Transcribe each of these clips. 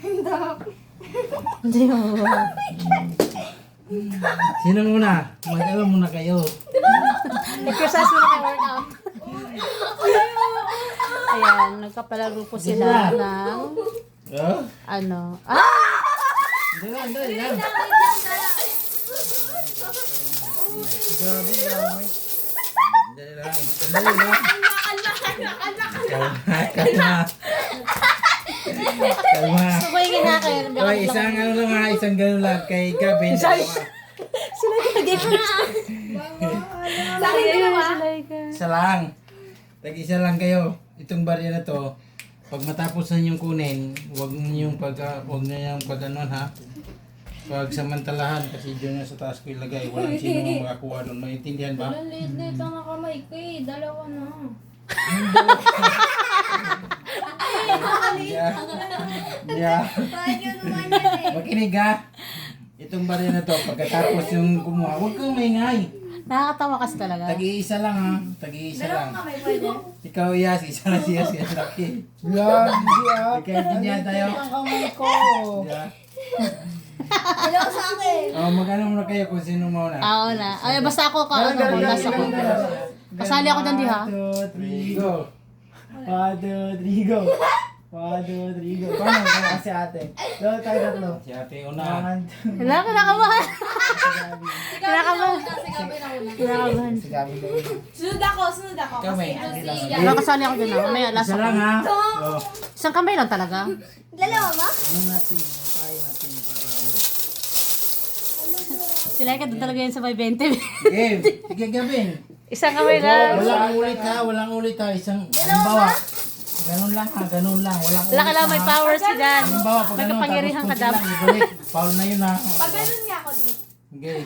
Hindi mo. Sino muna? Mag-ano muna kayo? Exercise mo na kayo workout. Ayan, nagkapalaro po sila ng Oh? ano. Dali lang. Grabe. Dali lang. Kalma. Subayigin nga kayo. Hoy, isang ano lang ha, isang gano'n lang kay Gavin. Sila yung nag-game. Isa lang. Tag-isa lang kayo. Itong barya na to, pag matapos na niyong kunin, huwag niyong pag-anon ha. Pag samantalahan, kasi dyan na sa taas ko ilagay, walang sino makakuha doon. Maintindihan ba? Walang liit-liit ang nakamay ko eh. Dalawa na. Yeah. Makinig ha. Itong barya na to, pagkatapos yung kumuha, huwag kang maingay. Nakakatawa kasi talaga. Tag-iisa lang ha. Tag-iisa lang. Kamay pwede. Ikaw, Yas, isa na siya siya laki. Yan, hindi ah. Nagkaintindihan tayo. Ang kamay ko. Yeah. Hello sa akin. Oh, magkano muna kayo kung sino mauna? Oo na. Ay, basta ako ka. Basta ako. Kasali ako dyan di ha. 1, 2, 3, Go. 1, 2, 3, go. 1, 2, 3, go. Paano? Kaya si ate. Dito tayo tatlo. Si ate una. 1, 2, Wala, kinakabahan. Kinakabahan. Kasi gabi na una. Kinakabahan. si Gabi na yun. Sunod ako. Kami. Kasi Wala, kasali ako dyan ha. Mamaya, last Isa ako. lang ha. Oh. Isang kamay lang talaga. Dalawa ba? Ano natin? Ano tayo natin? Sila ka doon talaga yun sa may 20. Game. Sige, Gavin. Isang kamay lang. Walang ulit ha. Walang ulit ha. Isang, halimbawa. Ganun lang ha. Ganun lang. Walang ulit Wala ka lang, may ha. powers ka dyan. Halimbawa, pag May ganun, kapangyarihan ka tapos dapat. kunti lang, ibalik. Foul na yun ha. Pag ganun nga ako dito. Okay.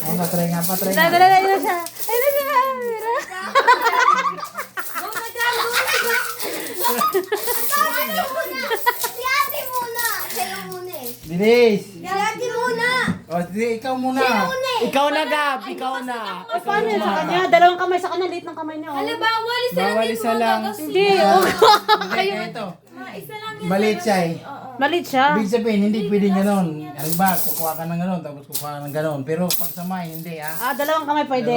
Oh, patry nga. Dala na siya. Ay, na siya. Go na dyan. Go na dyan. Si ate muna. Kayo muna eh. Bilis. Si ate muna. O, sige, ikaw muna. Ikaw na, Gab. Ikaw na. Paano yun sa kanya? Dalawang kamay sa kanya. Liit ng kamay niya. Hala, Oh. bawal. Isa lang Bawal din isa mo. lang. Tapos Hindi. sige. Oh. Kayo ito. Isa lang yun. Maliit siya eh. Oo. Malit siya. Ibig sabihin, hindi pwedeng gano'n. Halimbawa, kukuha ka ng gano'n, tapos kukuha ka ng gano'n. Pero pag samay, hindi ha. Dalawang kamay pwede.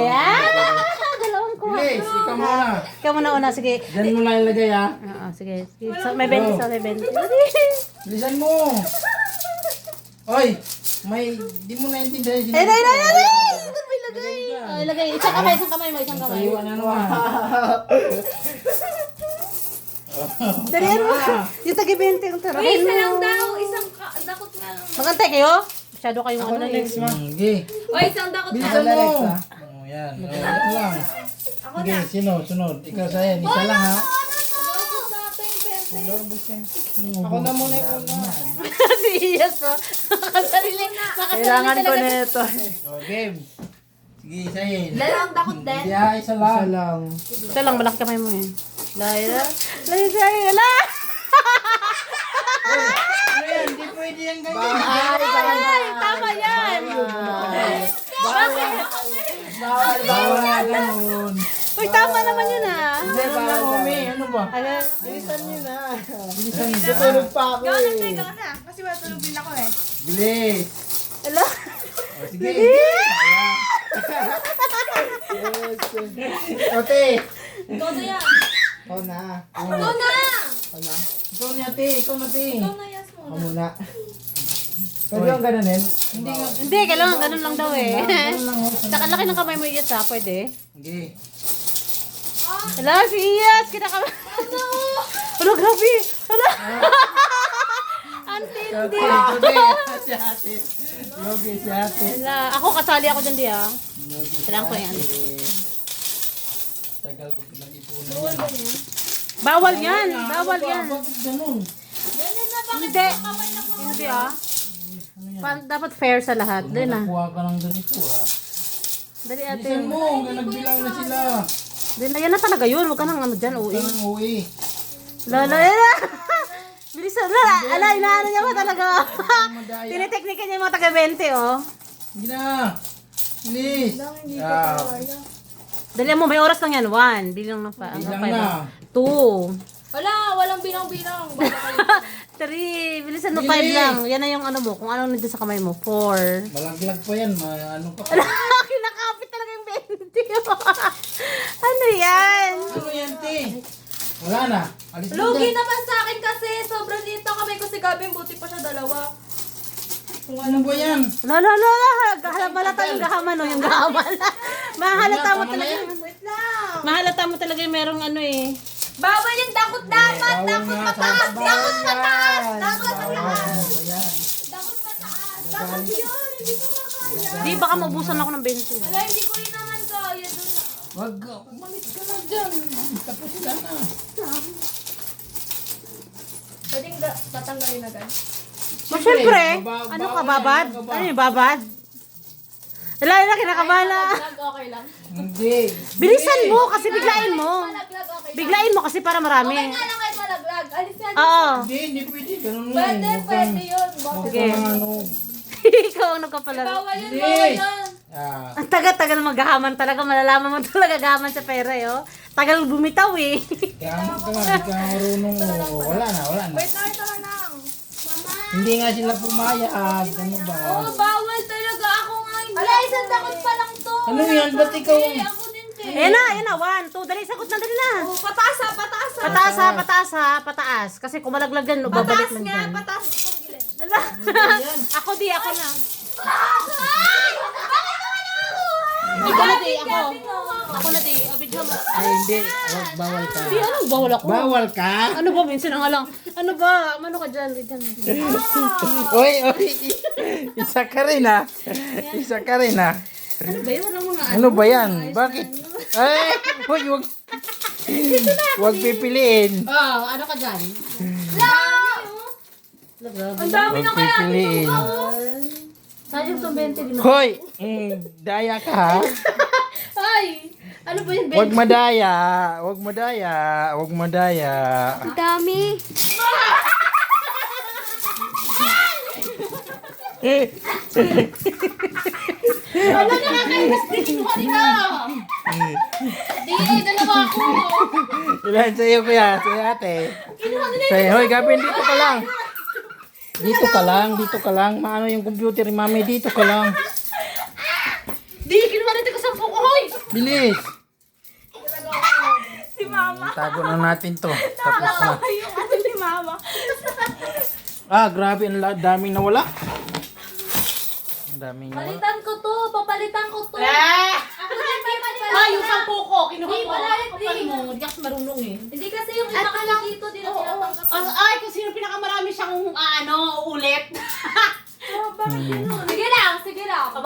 Dalawang kuha. Bilis, ikaw muna. Ikaw muna una. Sige. Diyan mo lang ilagay ha. Oo, sige. May 20 sa may 20. Bilisan mo. Oy, di mo naintindihan yung Ay, sinabi ko. Ito may lagay. Ilagay. Isang kamay mo. Isang kamay. Saliwan na naman. Dalihan mo. Yung tagi-20 ang tara. Uy, isa lang daw. Isang dakot nga lang. Magantay kayo? Masyado kayong ano eh. Sige. Uy, isang dakot nga Bilisan lang. mo. Oh, yan. Oh, ito lang. Sige, sunod. Ikaw sa yan. Isa lang ha. Dakot natin, Bente. Ako na muna yung una. Si Iyas po. Nakasarili. Kailangan ko na ito. Oh, game. Sige, isa yan. Dalawang dakot din. Hindi ha, isa lang. Isa lang. Ito lang, malaki kamay mo eh. Laila. Laila. Ano yan? Hindi pwede yan ganyan. Ay, tama yan. Bawal na ganun. Uy, tama naman yun ah. Hindi, bawal kami. Ano ba? Ano? Bilisan niyo na. Bilisan mo. Tutulog pa ako eh. na. Kasi matulog din ako eh. Bilis. Hello? O, sige. Ayan. Ate. Todo yan. Ako na. Go na! Ako na. Ikaw ni ate. Ikaw na ate. Go na, Yas mo. Ako muna. Pwede yung ganunin? Hindi nga. Hindi, kailangan ganun lang daw eh. Ganun lang. Saka laki ng kamay mo Iyas ha, pwede. Sige. Hello, si Iyas. Kinakama. Hello, grabe. Hello. Antindi. Ate. Si ate. Logi si ate. Wala. Ako kasali ako dyan di ah. Kailangan ko yan. Tagal ko pinag-ipunan yan. Bawal yan. Bawal yan. Bakit ganun? Ganyan na, bakit Hindi. kamay na mo? Hindi ah. Dapat fair sa lahat. Dali na. Nakuha ka ng ganito ha. Dali ate. Bilisan mo. Nagbilang na sila. Dali na. Yan na talaga yun. Huwag ka nang ano dyan. Ito Uwi. nang uwi. Lala. Bilisan na. Ala, inaano niya mo talaga. Tiniteknika niya yung mga taga-20 oh. Hindi na. Bilis. Ah, Dali mo. May oras lang yan. 1. Bilang na pa. bilang na. 2. Wala, walang bilang-bilang. Baka kayo. 3. Bilisan mo, 5 Bilis. lang. Yan na yung ano mo, kung anong nandiyan sa kamay mo. 4. Malaglag pa yan, ano ka pa. Kinakapit talaga yung 20. Ano yan? Ano yan, te? Wala na. Alis mo Lugi dyan. naman sa akin kasi sobrang liit na kamay ko si Gabing, buti pa siya dalawa. Ano ba yan? Lala. Halata yung gahaman, no? Yung gahaman. Mahalata mo Tama na talaga. yan. Wait lang. Mahalata mo talaga yung merong ano eh. Bawal yung dakot dapat, dakot mataas, dakot mataas, dakot Bawal mataas, ano ba yan? dakot mataas, dakot yun, hindi ko makakaya. Di, baka maubusan ako ng 20. Wala, hindi ko rin naman kaya doon na. Wag, umalis ka na dyan. Tapos ka na. Pwedeng tatanggalin agad. Siyempre, ano ka, babad? Ano yung babad? Lala, kinakabahan na. Malaglag, okay lang. Hindi. Bilisan mo kasi biglain mo. Malaglag, okay lang. Biglain mo kasi para marami. Okay nga lang kahit malaglag. Alis yan. Oo. Hindi pwede. Ganun lang. Pwede, Huwag kang- pwede yun. huwag Bakit? Sige. kang ano. Ikaw ano ka pala. Bawal yun, Hindi. bawal yun. Ah, Ang tagal-tagal maghahaman talaga. Malalaman mo talaga gahaman sa pera eh. Oh. Tagal bumitaw eh. kaya ka nga, hindi ka marunong. Wala na. Wait lang, ito lang. Hindi nga sila pumayag. Ano ba? Oo, bawal talaga. Ako nga hindi. Ala, isang dakot pa lang to. Ano yan? Ba't ikaw? Hindi, ako din, te. Ayan na. 1, 2. Dali, sagot na, dali na. Oh, pataas ha, pataas ha. Pataas ha, pataas ha, pataas. Kasi kung malaglag yan, babalik Pataas lang nga, dyan. pataas itong gilid. Ala. Ako di, ako na. Ay! Bakit ka wala ako? Ikaw na di, ako. Gabi mo. Ako na di, abidyo mo. Ay, hindi. Wag, bawal ka. Di, anong bawal ako? Bawal ka? Ano ba, minsan nga lang. Ano ba? Ano ka dyan? Dyan. Oy. Isa ka rin ah. Isa ka rin ah. Ano ba yun? Wala mo nga. Ano ba yan? Bakit? Ay, hoy, wag. Wag pipiliin. Oh, ano ka dyan? Ang dami na Wag kaya pipiliin. Sayang itong 20 din. Hoy, daya ka ha. Ay! Ano ba yun, Wag madaya. Wag madaya. Wag madaya. Ang dami. Wala nakakainis din mo kanina! Di, dalawa ako! Ilan sa'yo kuya? Sa'yo ate? Sa'yo. Hoy, Gabin, dito ka lang. Dito ka lang. Dito ka lang. Maano yung computer ni mami? Dito ka lang. Di, kinuha natin ko 10 ko, hoy! Bilis. Si Mama. Tago na natin to. Tapos na. Yung ano ni Mama. Ah, grabe. Ang daming nawala. Ang daming nawala. Palitan ko to. Papalitan ko to. Eh! Ako din may palitan. Ay, yung 10 ko, kinuha Di, ko. malalit Kapal din. mo, hindi ako marunong eh. Hindi kasi yung iba kasi dito, di na tinatanggap. Ay, kung sino pinakamarami siyang, ulit. Bakit yun? Sige lang, sige lang.